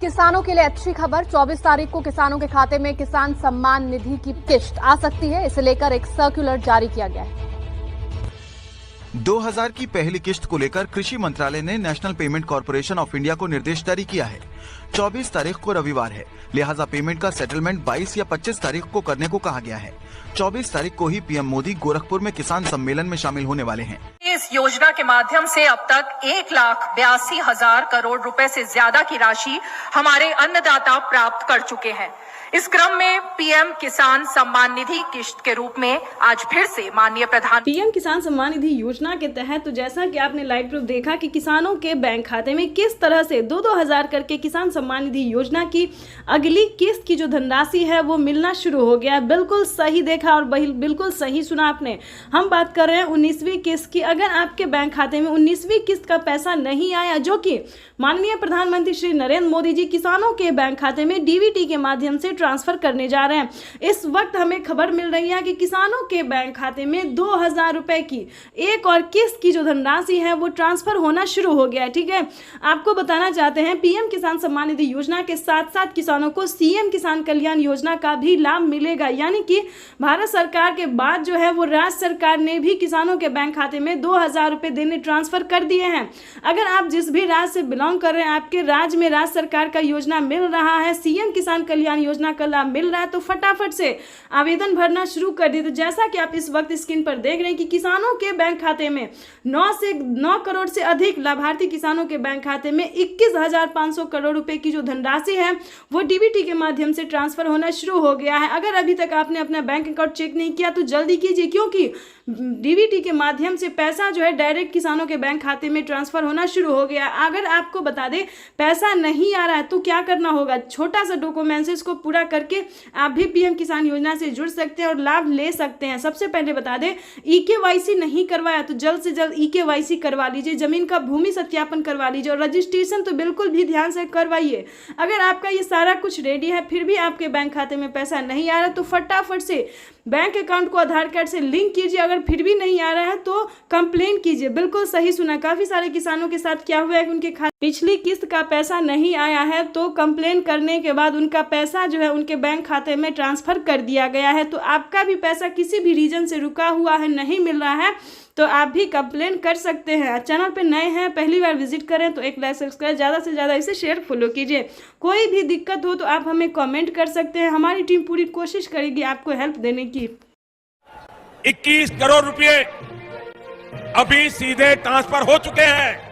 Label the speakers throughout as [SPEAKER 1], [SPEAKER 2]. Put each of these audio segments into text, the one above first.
[SPEAKER 1] किसानों के लिए अच्छी खबर। 24 तारीख को किसानों के खाते में किसान सम्मान निधि की किश्त आ सकती है। इसे लेकर एक सर्कुलर जारी किया गया है।
[SPEAKER 2] 2000 की पहली किश्त को लेकर कृषि मंत्रालय ने national payment corporation of India को निर्देश जारी किया है। 24 तारीख को रविवार है, लिहाजा पेमेंट का सेटलमेंट 22 या 25 तारीख को करने को कहा गया है। 24 तारीख को ही पीएम मोदी गोरखपुर में किसान सम्मेलन में शामिल होने वाले हैं।
[SPEAKER 3] इस योजना के माध्यम से अब तक 1,82,000 करोड़ रुपए से ज्यादा की राशि हमारे अन्नदाता प्राप्त कर चुके हैं। इस क्रम में पीएम किसान सम्मान निधि किश्त के रूप में आज फिर से माननीय
[SPEAKER 4] पीएम किसान सम्मान निधि योजना के तहत तो जैसा कि आपने लाइव प्रूफ देखा कि किसानों के बैंक खाते में किस तरह से 2-2 हजार करके किसान सम्मान निधि योजना की अगली किस्त की जो धनराशि है वो मिलना शुरू हो गया। बिल्कुल सही देखा और बिल्कुल सही सुना आपने। हम बात कर रहे हैं 19वीं किस्त की। अगर आपके बैंक खाते में 19वीं किस्त का पैसा नहीं आया, जो कि माननीय प्रधानमंत्री श्री नरेंद्र मोदी जी किसानों के बैंक खाते में डीबीटी के माध्यम से ट्रांसफर करने जा रहे हैं, इस वक्त हमें खबर मिल रही है कि किसानों के बैंक खाते में 2,000 रुपए की एक और किस्त की जो धनराशि है वो ट्रांसफर होना शुरू हो गया है। ठीक है, आपको बताना चाहते हैं पीएम किसान सम्मान निधि योजना के साथ साथ किसानों को सीएम किसान कल्याण योजना का भी लाभ मिलेगा। यानी कि भारत सरकार के बाद जो है वो राज्य सरकार ने भी किसानों के बैंक खाते में 2,000 रुपए देने ट्रांसफर कर दिए हैं। अगर आप जिस भी राज्य से बिलोंग कर रहे हैं, आपके राज्य में राज्य सरकार का योजना मिल रहा है, सीएम किसान कल्याण योजना का लाभ मिल रहा है, तो फटाफट से आवेदन भरना शुरू कर दिए। तो जैसा कि आप इस वक्त स्क्रीन पर देख रहे हैं कि किसानों के बैंक खाते में 9 करोड़ से अधिक लाभार्थी किसानों के बैंक खाते में 21,500 करोड़ रुपए की जो धनराशि है वो डीबीटी के माध्यम से ट्रांसफर होना शुरू हो गया है। अगर अभी तक आपने अपना बैंक अकाउंट चेक नहीं किया तो जल्दी कीजिए, क्योंकि डीबीटी के माध्यम से पैसा जो है डायरेक्ट किसानों के बैंक खाते में ट्रांसफर होना शुरू हो गया। अगर आपको बता दें पैसा नहीं आ रहा है तो क्या करना होगा, छोटा सा डॉक्यूमेंट्स को पूरा करके आप भी पीएम किसान योजना से जुड़ सकते हैं और लाभ ले सकते हैं। सबसे पहले बता दें, ईकेवाईसी नहीं करवाया तो जल्द से जल्द ईकेवाईसी करवा लीजिए, जमीन का भूमि सत्यापन करवा लीजिए और रजिस्ट्रेशन तो बिल्कुल भी ध्यान से करवाइए। अगर आपका ये सारा कुछ रेडी है फिर भी आपके बैंक खाते में पैसा नहीं आ रहा तो फटाफट से बैंक अकाउंट को आधार कार्ड से लिंक कीजिए। अगर फिर भी नहीं आ रहा है तो कंप्लेन कीजिए। बिल्कुल सही सुना, काफी सारे किसानों के साथ क्या हुआ है कि उनके पिछली किस्त का पैसा नहीं आया है, तो कंप्लेन करने के बाद उनका पैसा जो है उनके बैंक खाते में ट्रांसफर कर दिया गया है। तो आपका भी पैसा किसी भी रीजन से रुका हुआ है, नहीं मिल रहा है, तो आप भी कंप्लेन कर सकते हैं। चैनल पे नए हैं, पहली बार विजिट करें तो एक लाइक सब्सक्राइब, ज़्यादा से ज़्यादा इसे शेयर फॉलो कीजिए। कोई भी दिक्कत हो तो आप हमें कमेंट कर सकते हैं, हमारी टीम पूरी कोशिश करेगी आपको हेल्प देने की।
[SPEAKER 5] 21 करोड़ रुपए अभी सीधे ट्रांसफर हो चुके हैं।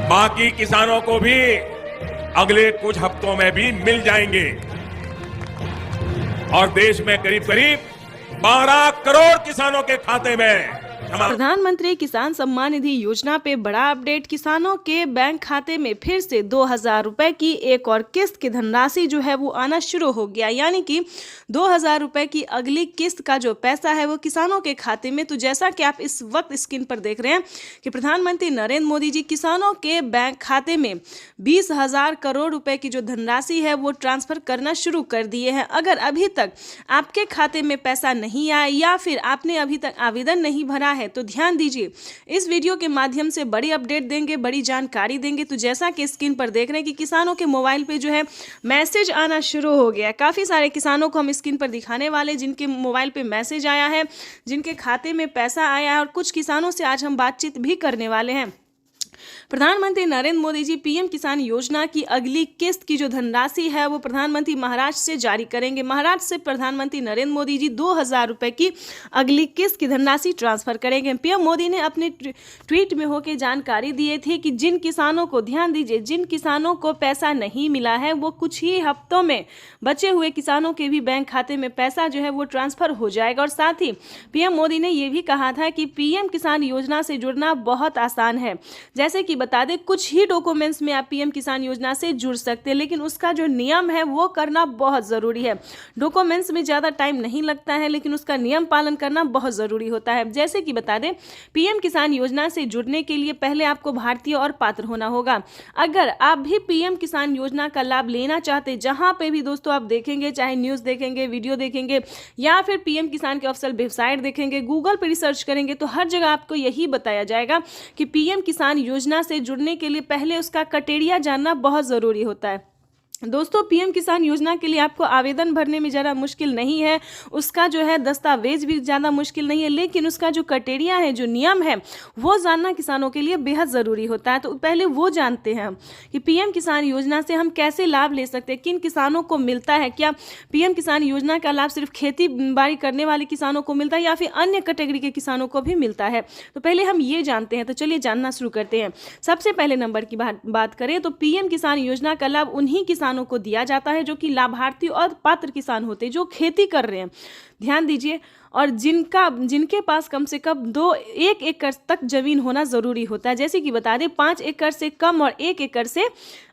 [SPEAKER 5] बाकी किसानों को भी अगले कुछ हफ्तों में भी मिल जाएंगे और देश में करीब करीब 12 करोड़ किसानों के खाते में
[SPEAKER 4] प्रधानमंत्री किसान सम्मान निधि योजना पे बड़ा अपडेट। किसानों के बैंक खाते में फिर से 2,000 रुपए की एक और किस्त की धनराशि जो है वो आना शुरू हो गया। यानी कि 2,000 रुपए की अगली किस्त का जो पैसा है वो किसानों के खाते में। तो जैसा कि आप इस वक्त स्क्रीन पर देख रहे हैं कि प्रधानमंत्री नरेंद्र मोदी जी किसानों के बैंक खाते में 20,000 करोड़ रुपए की जो धनराशि है वो ट्रांसफर करना शुरू कर दिए हैं। अगर अभी तक आपके खाते में पैसा नहीं आया या फिर आपने अभी तक आवेदन नहीं भरा है तो ध्यान दीजिए, इस वीडियो के माध्यम से बड़ी अपडेट देंगे, बड़ी जानकारी देंगे। तो जैसा कि स्क्रीन पर देख रहे हैं कि किसानों के मोबाइल पे जो है मैसेज आना शुरू हो गया है। काफ़ी सारे किसानों को हम स्क्रीन पर दिखाने वाले जिनके मोबाइल पे मैसेज आया है, जिनके खाते में पैसा आया है, और कुछ किसानों से आज हम बातचीत भी करने वाले हैं। प्रधानमंत्री नरेंद्र मोदी जी पीएम किसान योजना की अगली किस्त की जो धनराशि है वो प्रधानमंत्री महाराष्ट्र से जारी करेंगे। महाराष्ट्र से प्रधानमंत्री नरेंद्र मोदी जी 2,000 रुपए की अगली किस्त की धनराशि ट्रांसफर करेंगे। पीएम मोदी ने अपने ट्वीट में होकर जानकारी दी थी कि जिन किसानों को, ध्यान दीजिए, जिन किसानों को पैसा नहीं मिला है वो कुछ ही हफ्तों में बचे हुए किसानों के भी बैंक खाते में पैसा जो है वो ट्रांसफर हो जाएगा। और साथ ही पीएम मोदी ने ये भी कहा था कि पीएम किसान योजना से जुड़ना बहुत आसान है। जैसे कि बता दें, कुछ ही डॉक्यूमेंट्स में आप पीएम किसान योजना से जुड़ सकते हैं, लेकिन उसका जो नियम है वो करना बहुत ज़रूरी है। डॉक्यूमेंट्स में ज़्यादा टाइम नहीं लगता है, लेकिन उसका नियम पालन करना बहुत ज़रूरी होता है। जैसे कि बता दें, पीएम किसान योजना से जुड़ने के लिए पहले आपको भारतीय और पात्र होना होगा। अगर आप भी पीएम किसान योजना का लाभ लेना चाहते, जहां पे भी दोस्तों आप देखेंगे, चाहे न्यूज़ देखेंगे, वीडियो देखेंगे या फिर पीएम किसान के ऑफिशियल वेबसाइट देखेंगे, गूगल पर रिसर्च करेंगे, तो हर जगह आपको यही बताया जाएगा कि पीएम किसान योजना से जुड़ने के लिए पहले उसका क्राइटेरिया जानना बहुत ज़रूरी होता है। दोस्तों, पीएम किसान योजना के लिए आपको आवेदन भरने में ज़्यादा मुश्किल नहीं है, उसका जो है दस्तावेज भी ज़्यादा मुश्किल नहीं है, लेकिन उसका जो क्राइटेरिया है, जो नियम है, वो जानना किसानों के लिए बेहद ज़रूरी होता है। तो पहले वो जानते हैं कि पीएम किसान योजना से हम कैसे लाभ ले सकते हैं, किन किसानों को मिलता है, क्या पीएम किसान योजना का लाभ सिर्फ खेती बाड़ी करने वाले किसानों को मिलता है या फिर अन्य कैटेगरी के किसानों को भी मिलता है। तो पहले हम ये जानते हैं। तो चलिए जानना शुरू करते हैं। सबसे पहले नंबर की बात करें तो पीएम किसान योजना का लाभ उन्हीं किसानों को दिया जाता है जो कि लाभार्थी और पात्र किसान होते हैं, जो खेती कर रहे हैं। ध्यान दीजिए, और जिनके पास कम से कम 1 एकड़ तक जमीन होना जरूरी होता है। जैसे कि बता दें 5 एकड़ से कम और 1 एकड़ से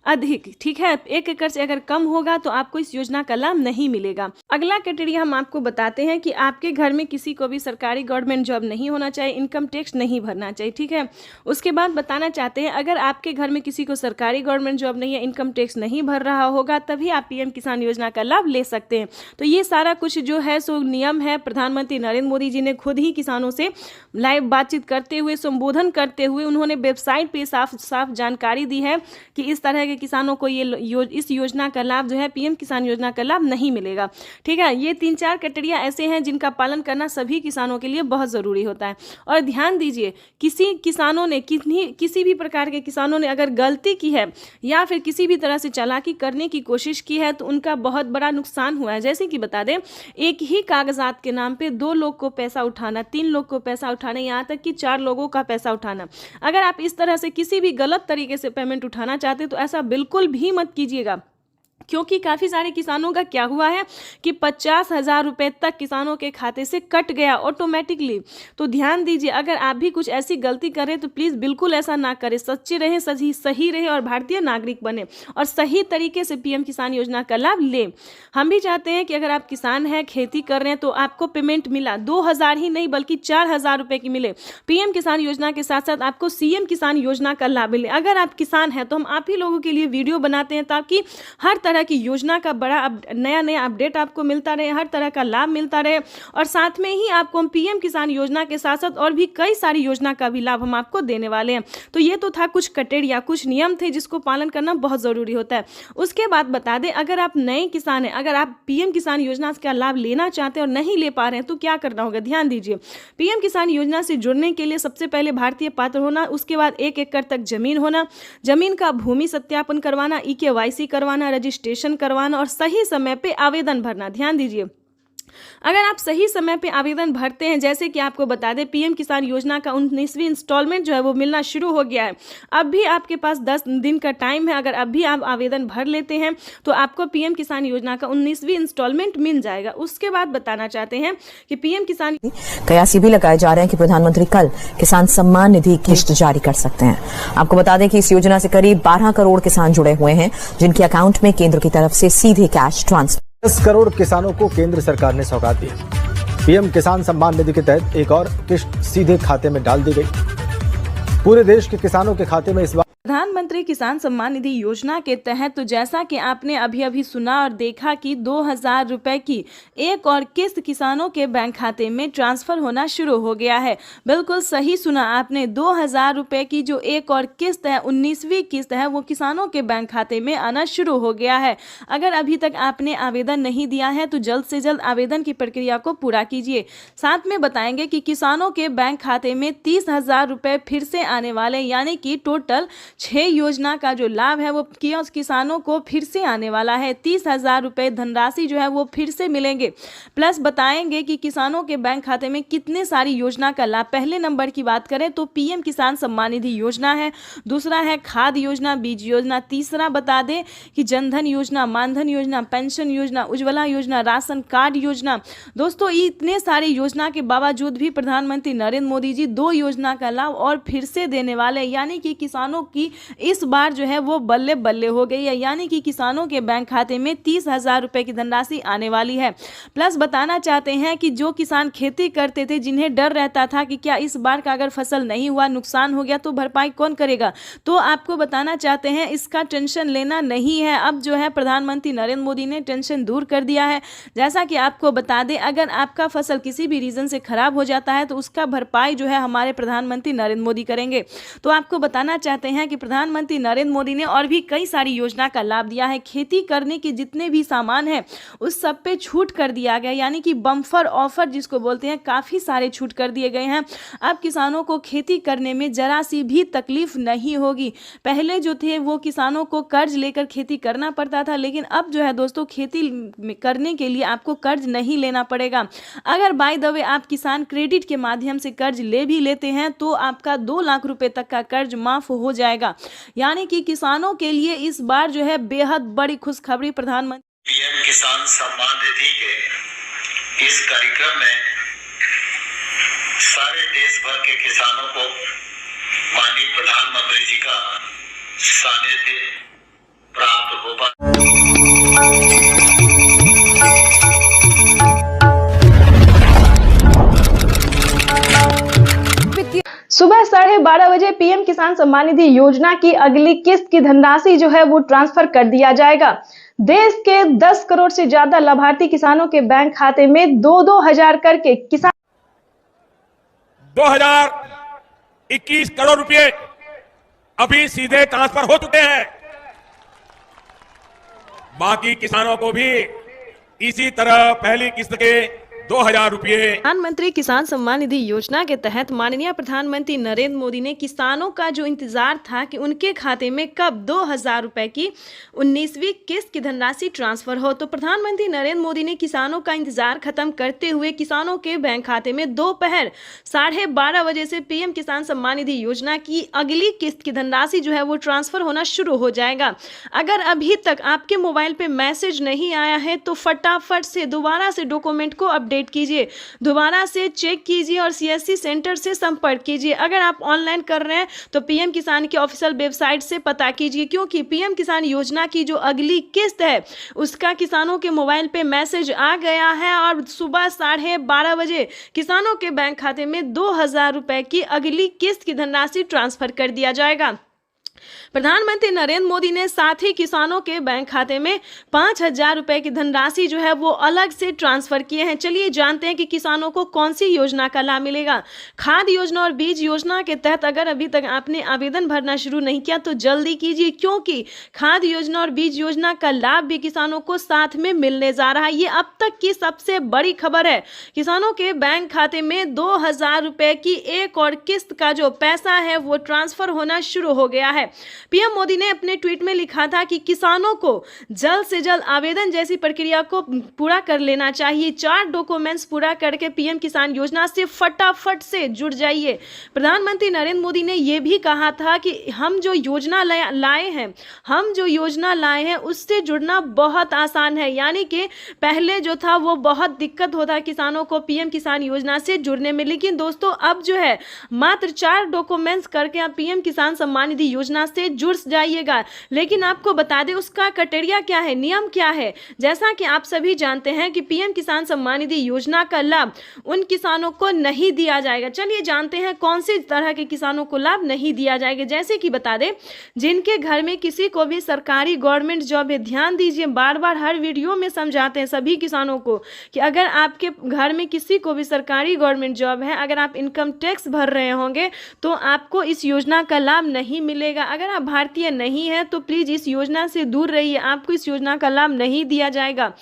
[SPEAKER 4] अधिक, ठीक है। 1 एकड़ से अगर कम होगा तो आपको इस योजना का लाभ नहीं मिलेगा। अगला क्राइटेरिया हम आपको बताते हैं कि आपके घर में किसी को भी सरकारी गवर्नमेंट जॉब नहीं होना चाहिए, इनकम टैक्स नहीं भरना चाहिए, ठीक है। उसके बाद बताना चाहते हैं अगर आपके घर में किसी को सरकारी गवर्नमेंट जॉब नहीं है, इनकम टैक्स नहीं भर रहा होगा, तभी आप पीएम किसान योजना का लाभ ले सकते हैं। तो ये सारा कुछ जो है सो नियम है, प्रधानमंत्री नरेंद्र मोदी जी ने खुद ही किसानों से लाइव बातचीत करते हुए, संबोधन करते हुए उन्होंने वेबसाइट पे साफ साफ जानकारी दी है कि इस तरह के किसानों को इस योजना का लाभ जो है, पीएम किसान योजना का लाभ नहीं मिलेगा, ठीक है। ये 3-4 क्राइटेरिया ऐसे हैं जिनका पालन करना सभी किसानों के लिए बहुत ज़रूरी होता है। और ध्यान दीजिए, किसी भी प्रकार के किसानों ने अगर गलती की है या फिर किसी भी तरह से चालाकी करने की कोशिश की है तो उनका बहुत बड़ा नुकसान हुआ है। जैसे कि बता दें, एक ही कागजात के नाम पे 2 लोग को पैसा उठाना, 3 लोग को पैसा उठाना, यहाँ तक कि 4 लोगों का पैसा उठाना। अगर आप इस तरह से किसी भी गलत तरीके से पेमेंट उठाना चाहते तो ऐसा बिल्कुल भी मत कीजिएगा, क्योंकि काफ़ी सारे किसानों का क्या हुआ है कि 50,000 रुपये तक किसानों के खाते से कट गया ऑटोमेटिकली। तो ध्यान दीजिए, अगर आप भी कुछ ऐसी गलती करें तो प्लीज़ बिल्कुल ऐसा ना करें, सच्चे रहें, सही रहे और भारतीय नागरिक बने और सही तरीके से पीएम किसान योजना का लाभ लें। हम भी चाहते हैं कि अगर आप किसान हैं, खेती कर रहे हैं, तो आपको पेमेंट मिला 2,000 ही नहीं बल्कि 4,000 रुपये की मिले। पीएम किसान योजना के साथ साथ आपको सीएम किसान योजना का लाभ मिले। अगर आप किसान हैं तो हम आप ही लोगों के लिए वीडियो बनाते हैं ताकि हर तरह की योजना का बड़ा नया अपडेट आपको मिलता रहे, हर तरह का लाभ मिलता रहे। और साथ में ही आपको हम पीएम किसान योजना के साथ साथ और भी कई सारी योजना का भी लाभ हम आपको देने वाले हैं। तो ये तो था कुछ क्राइटेरिया, कुछ नियम थे जिसको पालन करना बहुत ज़रूरी होता है। उसके बाद बता दें, अगर आप नए किसान हैं, अगर आप पीएम किसान योजना का लाभ लेना चाहते हैं और नहीं ले पा रहे हैं तो क्या करना होगा। ध्यान दीजिए, पीएम किसान योजना से जुड़ने के लिए सबसे पहले भारतीय पात्र होना, उसके बाद 1 एकड़ तक जमीन होना, जमीन का भूमि सत्यापन करवाना, EKYC करवाना, रजिस्ट्रेशन करवाना और सही समय पे आवेदन भरना। ध्यान दीजिए, अगर आप सही समय पे आवेदन भरते हैं, जैसे कि आपको बता दें पीएम किसान योजना का 19वीं इंस्टॉलमेंट जो है वो मिलना शुरू हो गया है। अब भी आपके पास 10 दिन का टाइम है। अगर अब भी आप आवेदन भर लेते हैं तो आपको पीएम किसान योजना का 19वीं इंस्टॉलमेंट मिल जाएगा। उसके बाद बताना चाहते हैं कि पीएम किसान
[SPEAKER 6] कयासी भी लगाए जा रहे हैं कि प्रधानमंत्री कल किसान सम्मान निधि किस्त जारी कर सकते हैं। आपको बता दें कि इस योजना से करीब 12 करोड़ किसान जुड़े हुए हैं, जिनके अकाउंट में केंद्र की तरफ से सीधे कैश ट्रांसफर
[SPEAKER 7] 10 करोड़ किसानों को केंद्र सरकार ने सौगात दी। पीएम किसान सम्मान निधि के तहत एक और किस्त सीधे खाते में डाल दी गई। पूरे देश के किसानों के खाते में इस बार
[SPEAKER 4] प्रधानमंत्री किसान सम्मान निधि योजना के तहत तो जैसा कि आपने अभी सुना और देखा कि 2,000 रुपए की एक और किस्त किसानों के बैंक खाते में ट्रांसफर होना शुरू हो गया है। बिल्कुल सही सुना आपने, 2,000 रुपए की जो एक और किस्त है, 19वीं किस्त है, वो किसानों के बैंक खाते में आना शुरू हो गया है। अगर अभी तक आपने आवेदन नहीं दिया है तो जल्द से जल्द आवेदन की प्रक्रिया को पूरा कीजिए। साथ में बताएंगे कि किसानों के बैंक खाते में 30,000 रुपए फिर से आने वाले, यानी कि टोटल 6 योजना का जो लाभ है वो किसानों को फिर से आने वाला है। 30,000 रुपए धनराशि जो है वो फिर से मिलेंगे। प्लस बताएंगे कि किसानों के बैंक खाते में कितने सारी योजना का लाभ। पहले नंबर की बात करें तो पीएम किसान सम्मान निधि योजना है, दूसरा है खाद योजना, बीज योजना, तीसरा बता दें कि जनधन योजना, मानधन योजना, पेंशन योजना, उज्ज्वला योजना, राशन कार्ड योजना। दोस्तों, इतने सारे योजना के बावजूद भी प्रधानमंत्री नरेंद्र मोदी जी 2 योजना का लाभ और फिर से देने वाले, यानी कि किसानों की इस बार जो है वो बल्ले बल्ले हो गई है, यानी कि किसानों के बैंक खाते में 30,000 रुपए की धनराशि आने वाली है। प्लस बताना चाहते हैं कि जो किसान खेती करते थे, जिन्हें डर रहता था कि क्या इस बार का अगर फसल नहीं हुआ, नुकसान हो गया तो भरपाई कौन करेगा, तो आपको बताना चाहते हैं इसका टेंशन लेना नहीं है। अब जो है प्रधानमंत्री नरेंद्र मोदी ने टेंशन दूर कर दिया है। जैसा कि आपको बता दें, अगर आपका फसल किसी भी रीजन से खराब हो जाता है तो उसका भरपाई जो है हमारे प्रधानमंत्री नरेंद्र मोदी करेंगे। तो आपको बताना चाहते हैं कि प्रधानमंत्री नरेंद्र मोदी ने और भी कई सारी योजना का लाभ दिया है। खेती करने के जितने भी सामान हैं उस सब पे छूट कर दिया गया, यानी कि बम्पर ऑफर जिसको बोलते हैं, काफी सारे छूट कर दिए गए हैं। अब किसानों को खेती करने में जरा सी भी तकलीफ नहीं होगी। पहले जो थे वो किसानों को कर्ज लेकर खेती करना पड़ता था, लेकिन अब जो है दोस्तों खेती करने के लिए आपको कर्ज नहीं लेना पड़ेगा। अगर बाय द वे आप किसान क्रेडिट के माध्यम से कर्ज ले भी लेते हैं तो आपका 2 लाख रुपए तक का कर्ज माफ हो जाएगा। यानी कि किसानों के लिए इस बार जो है बेहद बड़ी खुशखबरी प्रधानमंत्री
[SPEAKER 8] पीएम किसान सम्मान निधि के इस कार्यक्रम में सारे देश भर के किसानों को माननीय प्रधानमंत्री जी का सानिध्य प्राप्त होगा।
[SPEAKER 4] सुबह 12:30 बजे पीएम किसान सम्मान निधि योजना की अगली किस्त की धनराशि जो है वो ट्रांसफर कर दिया जाएगा। देश के 10 करोड़ से ज्यादा लाभार्थी किसानों के बैंक खाते में 2-2 हजार करके किसान
[SPEAKER 5] 2021 करोड़ रुपए अभी सीधे ट्रांसफर हो चुके हैं। बाकी किसानों को भी इसी तरह पहली किस्त के 2,000 रुपए।
[SPEAKER 4] प्रधानमंत्री किसान सम्मान निधि योजना के तहत माननीय प्रधानमंत्री नरेंद्र मोदी ने किसानों का जो इंतजार था कि उनके खाते में कब 2,000 रुपए की 19वीं किस्त की धनराशि ट्रांसफर हो, तो प्रधानमंत्री नरेंद्र मोदी ने किसानों का इंतजार खत्म करते हुए किसानों के बैंक खाते में दोपहर 12:30 बजे से पीएम किसान सम्मान निधि योजना की अगली किस्त की धनराशि जो है वो ट्रांसफर होना शुरू हो जाएगा। अगर अभी तक आपके मोबाइल पे मैसेज नहीं आया है तो फटाफट से दोबारा से डॉक्यूमेंट को अपडेट कीजिए, दोबारा से चेक कीजिए और सीएससी सेंटर से संपर्क कीजिए। अगर आप ऑनलाइन कर रहे हैं तो पीएम किसान की ऑफिशियल वेबसाइट से पता कीजिए, क्योंकि पीएम किसान योजना की जो अगली किस्त है उसका किसानों के मोबाइल पे मैसेज आ गया है और सुबह 12:30 बजे किसानों के बैंक खाते में 2,000 रुपए की अगली किस्त की धनराशि ट्रांसफर कर दिया जाएगा। प्रधानमंत्री नरेंद्र मोदी ने साथ ही किसानों के बैंक खाते में 5,000 रुपए की धनराशि जो है वो अलग से ट्रांसफर किए हैं। चलिए जानते हैं कि किसानों को कौन सी योजना का लाभ मिलेगा। खाद योजना और बीज योजना के तहत अगर अभी तक आपने आवेदन भरना शुरू नहीं किया तो जल्दी कीजिए, क्योंकि खाद योजना और बीज योजना का लाभ भी किसानों को साथ में मिलने जा रहा है। ये अब तक की सबसे बड़ी खबर है। किसानों के बैंक खाते में 2,000 रुपए की एक और किस्त का जो पैसा है वो ट्रांसफर होना शुरू हो गया है। पीएम मोदी ने अपने ट्वीट में लिखा था कि किसानों को जल्द से जल्द आवेदन जैसी प्रक्रिया को पूरा कर लेना चाहिए। 4 डॉक्यूमेंट्स पूरा करके पीएम किसान योजना से फटाफट से जुड़ जाइए। प्रधानमंत्री नरेंद्र मोदी ने यह भी कहा था कि हम जो योजना लाए हैं उससे जुड़ना बहुत आसान है, यानी कि पहले जो था वो बहुत दिक्कत होता है किसानों को पीएम किसान योजना से जुड़ने में, लेकिन दोस्तों अब जो है मात्र 4 डॉक्यूमेंट्स करके आप पीएम किसान सम्मान निधि योजना से जुड़ जाइएगा। लेकिन आपको बता दें उसका क्राइटेरिया क्या है, नियम क्या है। जैसा कि आप सभी जानते हैं कि पीएम किसान सम्मान निधि योजना का लाभ उन किसानों को नहीं दिया जाएगा। चलिए जानते हैं कौन सी तरह के किसानों को लाभ नहीं दिया जाएगा। जैसे कि बता दें जिनके घर में किसी को भी सरकारी गवर्नमेंट जॉब है, ध्यान दीजिए, बार बार हर वीडियो में समझाते हैं सभी किसानों को कि अगर आपके घर में किसी को भी सरकारी गवर्नमेंट जॉब है, अगर आप इनकम टैक्स भर रहे होंगे तो आपको इस योजना का लाभ नहीं मिलेगा। अगर आप भारतीय नहीं है तो प्लीज इस योजना से दूर रहिए, आपको इस योजना का लाभ नहीं दिया जाएगा।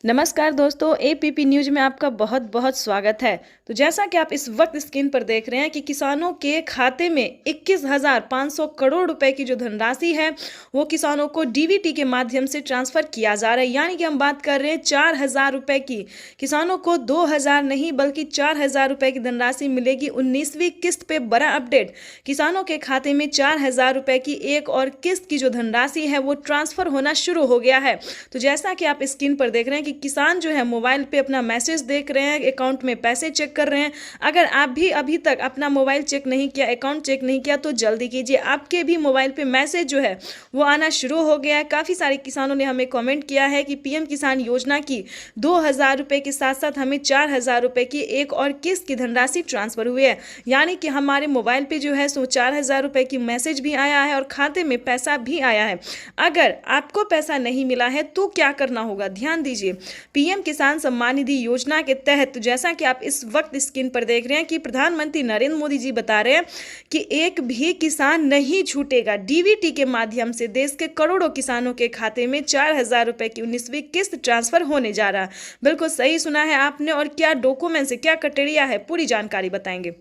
[SPEAKER 4] नमस्कार दोस्तों, एपीपी न्यूज में आपका बहुत बहुत स्वागत है। तो जैसा कि आप इस वक्त स्क्रीन पर देख रहे हैं कि किसानों के खाते में 21,500 करोड़ रुपए की जो धनराशि है वो किसानों को डीबीटी के माध्यम से ट्रांसफर किया जा रहा है। यानी कि हम बात कर रहे हैं 4,000 रुपए की। किसानों को 2,000 नहीं बल्कि 4,000 रुपए की धनराशि मिलेगी 19वीं किस्त पे। बड़ा अपडेट, किसानों के खाते में 4,000 रुपए की एक और किस्त की जो धनराशि है वो ट्रांसफर होना शुरू हो गया है। तो जैसा कि आप स्क्रीन पर देख रहे हैं कि किसान जो है मोबाइल पे अपना मैसेज देख रहे हैं, अकाउंट में पैसे चेक कर रहे हैं। अगर आप भी अभी तक अपना मोबाइल चेक नहीं किया, अकाउंट चेक नहीं किया तो जल्दी कीजिए, आपके भी मोबाइल पे मैसेज जो है वो आना शुरू हो गया है। काफ़ी सारे किसानों ने हमें कमेंट किया है कि पीएम किसान योजना की 2,000 रुपये के साथ साथ हमें 4,000 रुपये की एक और किस्त की धनराशि ट्रांसफर हुई है, यानी कि हमारे मोबाइल पे जो है सो 4,000 रुपये की मैसेज भी आया है और खाते में पैसा भी आया है। अगर आपको पैसा नहीं मिला है तो क्या करना होगा, ध्यान दीजिए। पीएम किसान सम्मान निधि योजना के तहत जैसा कि आप इस वक्त स्क्रीन पर देख रहे हैं कि प्रधानमंत्री नरेंद्र मोदी जी बता रहे हैं कि एक भी किसान नहीं छूटेगा। डीबीटी के माध्यम से देश के करोड़ों किसानों के खाते में 4,000 रुपये की 19वीं किस्त ट्रांसफर होने जा रहा है। बिल्कुल सही सुना है आपने। और क्या डॉक्यूमेंट्स है, क्या क्राइटेरिया है, पूरी जानकारी बताएंगे।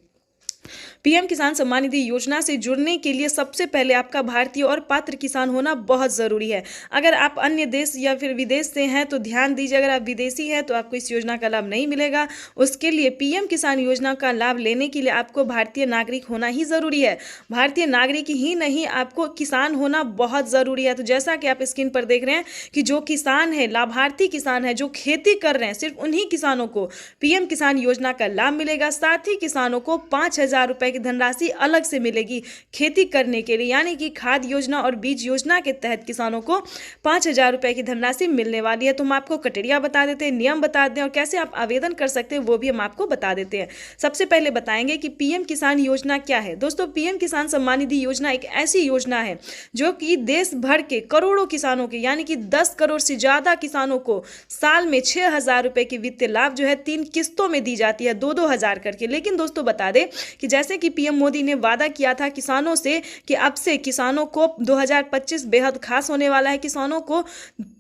[SPEAKER 4] पीएम किसान सम्मान निधि योजना से जुड़ने के लिए सबसे पहले आपका भारतीय और पात्र किसान होना बहुत ज़रूरी है। अगर आप अन्य देश या फिर विदेश से हैं तो ध्यान दीजिए, अगर आप विदेशी हैं तो आपको इस योजना का लाभ नहीं मिलेगा। उसके लिए पीएम किसान योजना का लाभ लेने के लिए आपको भारतीय नागरिक होना ही ज़रूरी है। भारतीय नागरिक ही नहीं, आपको किसान होना बहुत ज़रूरी है। तो जैसा कि आप स्क्रीन पर देख रहे हैं कि जो किसान है, लाभार्थी किसान है, जो खेती कर रहे हैं, सिर्फ उन्हीं किसानों को पीएम किसान योजना का लाभ मिलेगा। साथ ही किसानों को 5,000 रुपये की धनराशि अलग से मिलेगी खेती करने के लिए, यानी कि खाद योजना और बीज योजना के तहत किसानों को 5,000 रुपये की धनराशि मिलने वाली है। तो हम आपको क्राइटेरिया बता देते हैं, नियम बता दें और कैसे आप आवेदन कर सकते हैं वो भी हम आपको बता देते हैं। सबसे पहले बताएंगे कि पीएम किसान योजना क्या है। दोस्तों, पीएम किसान सम्मान निधि योजना एक ऐसी योजना है जो कि देश भर के करोड़ों किसानों के, यानी कि 10 करोड़ से ज़्यादा किसानों को साल में 6,000 रुपये की वित्तीय लाभ जो है 3 किस्तों में दी जाती है, 2-2 हज़ार करके। लेकिन दोस्तों बता दें कि जैसे कि पीएम मोदी ने वादा किया था किसानों से कि अब से किसानों को 2025 बेहद खास होने वाला है। किसानों को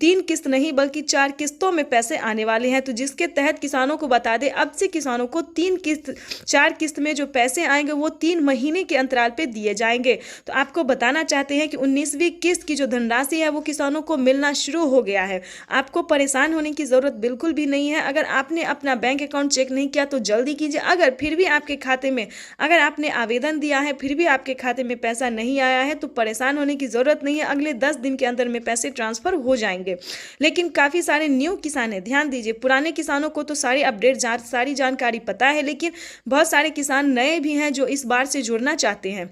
[SPEAKER 4] 3 किस्त नहीं बल्कि 4 किस्तों में पैसे आने वाले हैं। तो जिसके तहत किसानों को बता दें अब से किसानों को 4 किस्त में जो पैसे आएंगे वो 3 महीने के अंतराल पे दिए जाएंगे। तो आपको बताना चाहते हैं कि 19वीं किस्त की जो धनराशि है वो किसानों को मिलना शुरू हो गया है। आपको परेशान होने की जरूरत बिल्कुल भी नहीं है। अगर आपने अपना बैंक अकाउंट चेक नहीं किया तो जल्दी कीजिए। अगर फिर भी आपके खाते में, अगर आपने आवेदन दिया है फिर भी आपके खाते में पैसा नहीं आया है तो परेशान होने की ज़रूरत नहीं है। अगले 10 दिन के अंदर में पैसे ट्रांसफ़र हो जाएंगे। लेकिन काफ़ी सारे न्यू किसान हैं, ध्यान दीजिए। पुराने किसानों को तो सारी अपडेट, सारी जानकारी पता है, लेकिन बहुत सारे किसान नए भी हैं जो इस बार से जुड़ना चाहते हैं।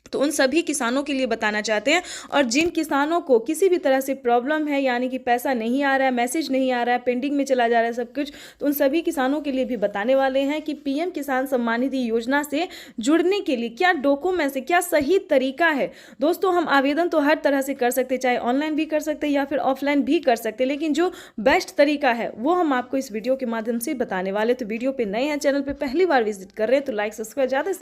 [SPEAKER 4] तो उन सभी किसानों के लिए बताना चाहते हैं। और जिन किसानों को किसी भी तरह से प्रॉब्लम है, यानी कि पैसा नहीं आ रहा है, मैसेज नहीं आ रहा है, पेंडिंग में चला जा रहा है सब कुछ, तो उन सभी किसानों के लिए भी बताने वाले हैं कि पीएम किसान सम्मान निधि योजना से जुड़ने के लिए क्या डॉक्यूमेंट्स है, क्या सही तरीका है। दोस्तों, हम आवेदन तो हर तरह से कर सकते हैं, चाहे ऑनलाइन भी कर सकते हैं या फिर ऑफलाइन भी कर सकते हैं, लेकिन जो बेस्ट तरीका है वो हम आपको इस वीडियो के माध्यम से बताने वाले। तो वीडियो पर नए हैं, चैनल पर पहली बार विजिट कर रहे हैं तो लाइक सब्सक्राइब ज़्यादा